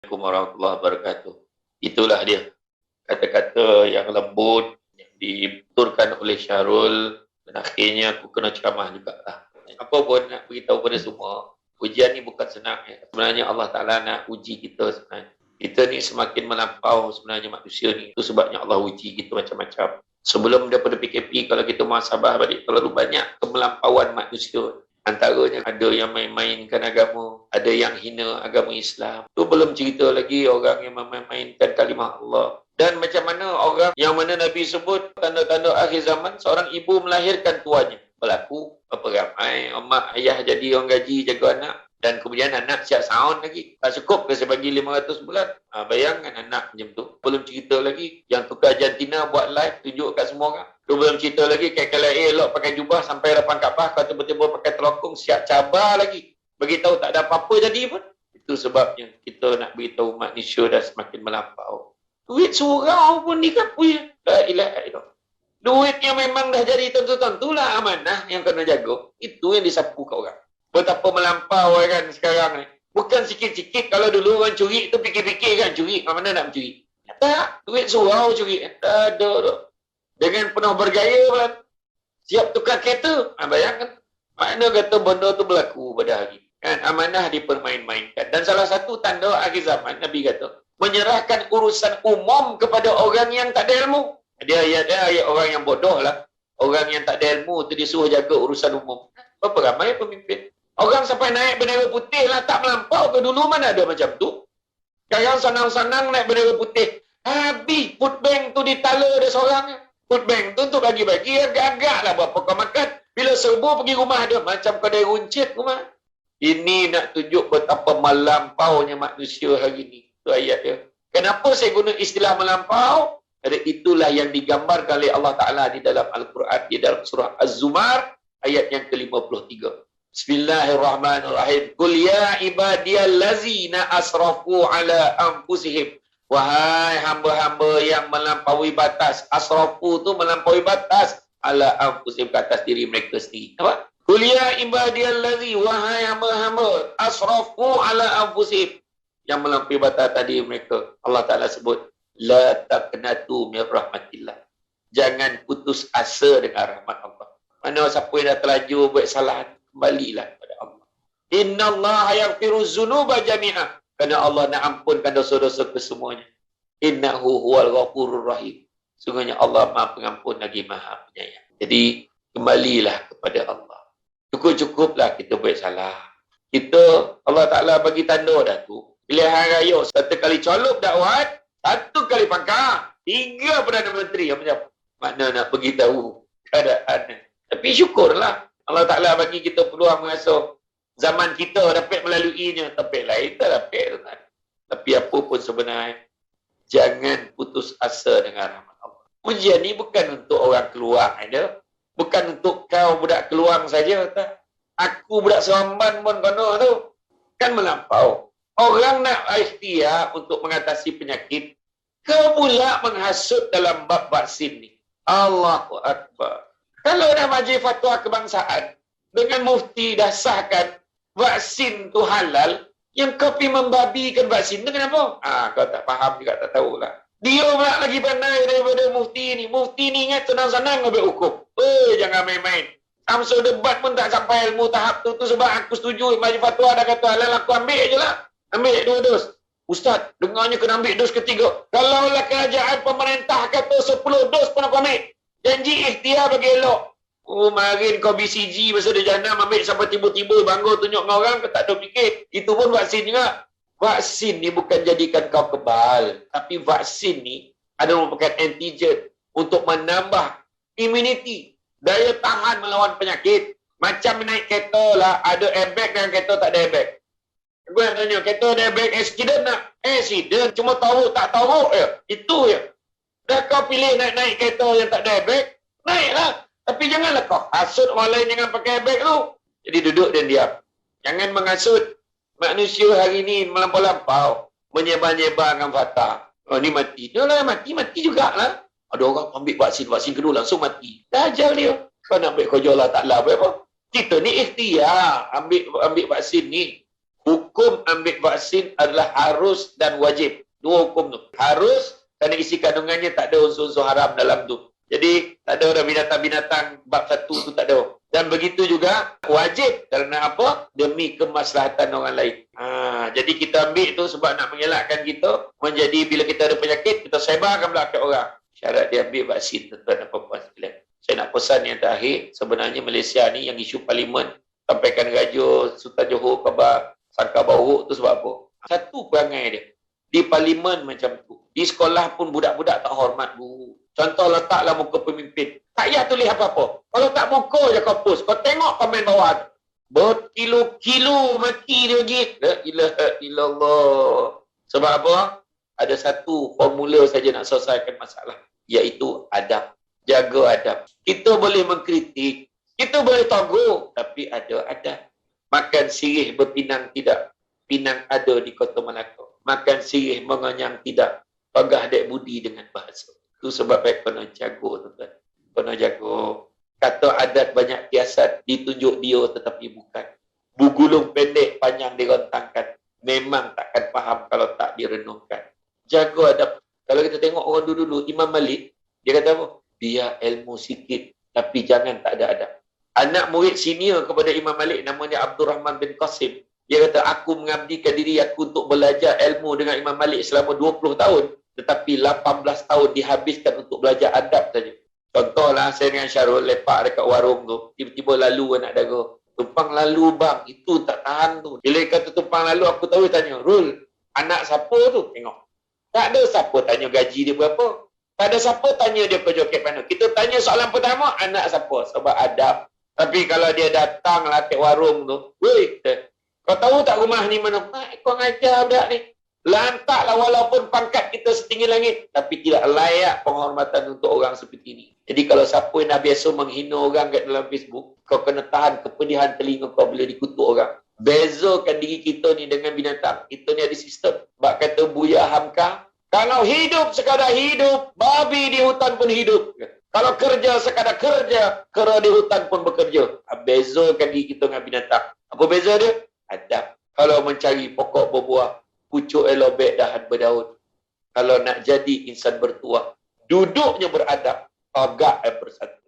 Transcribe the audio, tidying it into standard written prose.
Assalamualaikum warahmatullahi wabarakatuh. Itulah dia kata-kata yang lembut yang dituturkan oleh Syahrul, dan akhirnya aku kena ceramah jugalah. Apa pun nak beritahu pada semua, ujian ni bukan senang ya. Sebenarnya Allah Ta'ala nak uji kita sebenarnya. Kita ni semakin melampau sebenarnya manusia ni. Itu sebabnya Allah uji kita macam-macam. Sebelum daripada PKP, kalau kita muhasabah balik, terlalu banyak kemelampauan manusia. Antaranya ada yang main-mainkan agama, ada yang hina agama Islam. Tu belum cerita lagi orang yang main-mainkan kalimah Allah. Dan macam mana orang yang mana Nabi sebut tanda-tanda akhir zaman, seorang ibu melahirkan tuannya. Berlaku apa ramai mak ayah jadi orang gaji jaga anak, dan kemudian anak siap sound lagi. Tak cukup ke saya bagi 500 bulan? Bayangkan anak macam tu. Belum cerita lagi yang tukar jantina buat live tunjuk kat semua orang. Tu belum cerita lagi KKLA elok pakai jubah sampai depan Kaabah, kau tiba-tiba pakai telokong siap cabar lagi. Beritahu tak ada apa-apa jadi pun. Itu sebabnya kita nak beritahu manusia dah semakin melampau. Duit surau pun dikapui. La ilaha illallah. Duit yang memang dah jadi tuan-tuan, itulah amanah yang kena jaga. Itu yang disapu kat orang. Betapa melampau kan sekarang ni. Bukan sikit-sikit. Kalau dulu orang curi tu fikir-fikir kan curi. Mana nak mencuri? Tak. Duit surau curi. Tak ada. Dengan penuh bergaya pula. Siap tukar kereta. Bayangkan. Makna kata benda tu berlaku pada hari. Kan? Amanah dipermain-mainkan. Dan salah satu tanda akhir zaman, Nabi kata, menyerahkan urusan umum kepada orang yang tak ada ilmu. Dia ayat orang yang bodoh lah. Orang yang tak ada ilmu tu disuruh jaga urusan umum. Berapa ramai pemimpin? Orang sampai naik bendera putih lah, tak melampau ke? Dulu mana ada macam tu? Sekarang senang-senang naik bendera putih. Habis food bank tu ditala dia seorang. Food bank tu untuk bagi-bagi agak-agak lah berapa kau makan. Bila serbu pergi rumah dia, macam kedai runcit rumah. Ini nak tunjuk betapa melampaunya manusia hari ini. Itu ayat dia. Kenapa saya guna istilah melampau? Itulah yang digambarkan oleh Allah Ta'ala di dalam Al-Quran, di dalam surah Az-Zumar, ayat yang ke-53. Bismillahirrahmanirrahim. Qul ya ibadiyallazina asrafu ala anfusihim. Wahai hamba-hamba yang melampaui batas. Asrafu tu melampaui batas. Ala anfusihim, ke atas diri mereka sendiri. Apa? Qul ya ibadiyallazi, wahai hamba-hamba asrafu ala anfusihim, yang melampaui batas tadi mereka. Allah Ta'ala sebut, la taqnatu min rahmatillah. Jangan putus asa dengan rahmat Allah. Mana siapa yang dah terlanjur buat salah, kembalilah kepada Allah. Innallaha yaghfiru dzunuba jami'ah. Kerana Allah nak ampunkan dosa-dosa kesemuanya. Innahu huwal ghafurur rahim. Sungguhnya Allah Maha Pengampun lagi Maha Penyayang. Jadi kembalilah kepada Allah. Cukup-cukuplah kita buat salah. Kita, Allah Ta'ala bagi tanda dah tu. Pilihan raya, satu kali colok dakwat, satu kali pangkat, 3 Perdana Menteri. Macam mana nak beritahu keadaan. Tapi syukurlah Allah Ta'ala bagi kita peluang mengasuh. Zaman kita dapat melaluinya, tapi lain tak dapat. Tapi apa pun sebenarnya, jangan putus asa dengan rahmat Allah. Ujian ni bukan untuk orang keluar ada. Bukan untuk kau budak keluar saja. Tak. Aku budak Seramban pun kono tu. Kan melampau. Orang nak ikhtiar untuk mengatasi penyakit, kau pula menghasut dalam bab vaksin ni. Allahu Akbar. Kalau dah majlis fatwa kebangsaan, dengan mufti dah sahkan vaksin tu halal, yang kau pergi membabikan vaksin tu kenapa? Kau tak faham juga, tak tahulah. Dia pula lagi pandai daripada mufti ni. Mufti ni ingat senang-senang ambil hukum. Jangan main-main. Samsul debat pun tak sampai ilmu tahap tu. Tu sebab aku setuju majlis fatwa dah kata halal, aku ambil je lah. Ambil 2 dos. Ustaz, dengarnya kena ambil dos ketiga. Kalaulah kerajaan pemerintah kata 10 dos pun aku ambil. Janji ikhtiar bagi elok. Marin kau BCG masa dia janam ambil sampai tiba-tiba bangga tunjuk dengan orang, kau tak ada fikir. Itu pun vaksin juga. Vaksin ni bukan jadikan kau kebal. Tapi vaksin ni ada merupakan antigen untuk menambah immunity. Daya tahan melawan penyakit. Macam naik kereta lah, ada airbag dan kereta tak ada airbag. Aku nak tanya, kereta ada airbag, accident nak? Accident, cuma tahu tak tahu ya. Itu ya. Dah kau pilih naik-naik kereta yang tak ada airbag, naiklah. Tapi janganlah kau hasut orang lain jangan pakai airbag tu. Jadi duduk dan diam. Jangan menghasut. Manusia hari ni melampau-lampau. Menyebar-nyebarkan fakta. Ni mati. Dia lah mati jugalah. Ada orang ambil vaksin kedua langsung mati. Dah ajar dia. Kau nak ambil kau jual lah tak lah apa. Kita ni ikhtiar ambil vaksin ni. Hukum ambil vaksin adalah harus dan wajib. Dua hukum tu. Harus kerana isi kandungannya tak ada unsur-unsur haram dalam tu. Jadi tak ada orang binatang-binatang bab satu tu tak ada. Dan begitu juga wajib kerana apa? Demi kemaslahatan orang lain. Jadi kita ambil tu sebab nak mengelakkan kita menjadi bila kita ada penyakit, kita sebarkan pula ke orang. Syarat dia ambil vaksin, tuan-tuan dan puan-puan sekalian. Saya nak pesan yang terakhir, sebenarnya Malaysia ni yang isu parlimen, sampaikan Raja Sultan Johor khabar sangka buruk tu sebab apa? Satu perangai dia. Di parlimen macam tu. Di sekolah pun budak-budak tak hormat guru. Contoh letaklah muka pemimpin. Tak payah tulis apa-apa. Kalau tak muka je kau post. Kau tengok komen bawah tu. Berkilo-kilo mati dia lagi. La ilaha illallah. Sebab apa? Ada satu formula saja nak selesaikan masalah. Iaitu adab. Jaga adab. Kita boleh mengkritik. Kita boleh tegur. Tapi ada adab. Makan sirih berpinang tidak. Pinang ada di Kota Melaka. Makan sirih menganyang tidak. Pagah dek budi dengan bahasa. Itu sebab baik kena jaga, tuan-tuan. Kena jaga. Kata adat banyak kiasat, ditunjuk dia tetapi bukan. Bugulung pendek panjang dirontangkan. Memang takkan faham kalau tak direnungkan. Jaga adab. Kalau kita tengok orang dulu-dulu, Imam Malik, dia kata apa? Biar ilmu sikit, tapi jangan tak ada adab. Anak murid senior kepada Imam Malik, namanya Abdul Rahman bin Qasim. Dia kata, aku mengabdikan diri aku untuk belajar ilmu dengan Imam Malik selama 20 tahun. Tetapi 18 tahun dihabiskan untuk belajar adab saja. Contohlah, saya dengan Syarul lepak dekat warung tu. Tiba-tiba lalu anak dara. Tumpang lalu bang, itu tak tahan tu. Bila dia kata tumpang lalu, aku tahu tanya, Rul, anak siapa tu? Tengok. Tak ada siapa tanya gaji dia berapa. Tak ada siapa tanya dia kerja kat mana. Kita tanya soalan pertama, anak siapa? Sebab adab. Tapi kalau dia datang lah kat warung tu, weh, kau tahu tak rumah ni mana? Kau ngajar budak ni. Lantaklah walaupun pangkat kita setinggi langit, tapi tidak layak penghormatan untuk orang seperti ini. Jadi kalau siapa yang dah biasa menghina orang kat dalam Facebook, kau kena tahan kepedihan telinga kau bila dikutuk orang. Bezakan diri kita ni dengan binatang. Kita ni ada sistem. Sebab kata Buya Hamka, kalau hidup sekadar hidup, babi di hutan pun hidup. Kalau kerja sekadar kerja, kera di hutan pun bekerja. Bezakan diri kita dengan binatang. Apa beza dia? Adab. Kalau mencari pokok berbuah, pucuk elobek dahan berdaun. Kalau nak jadi insan bertuah, duduknya beradab, agak bersatu.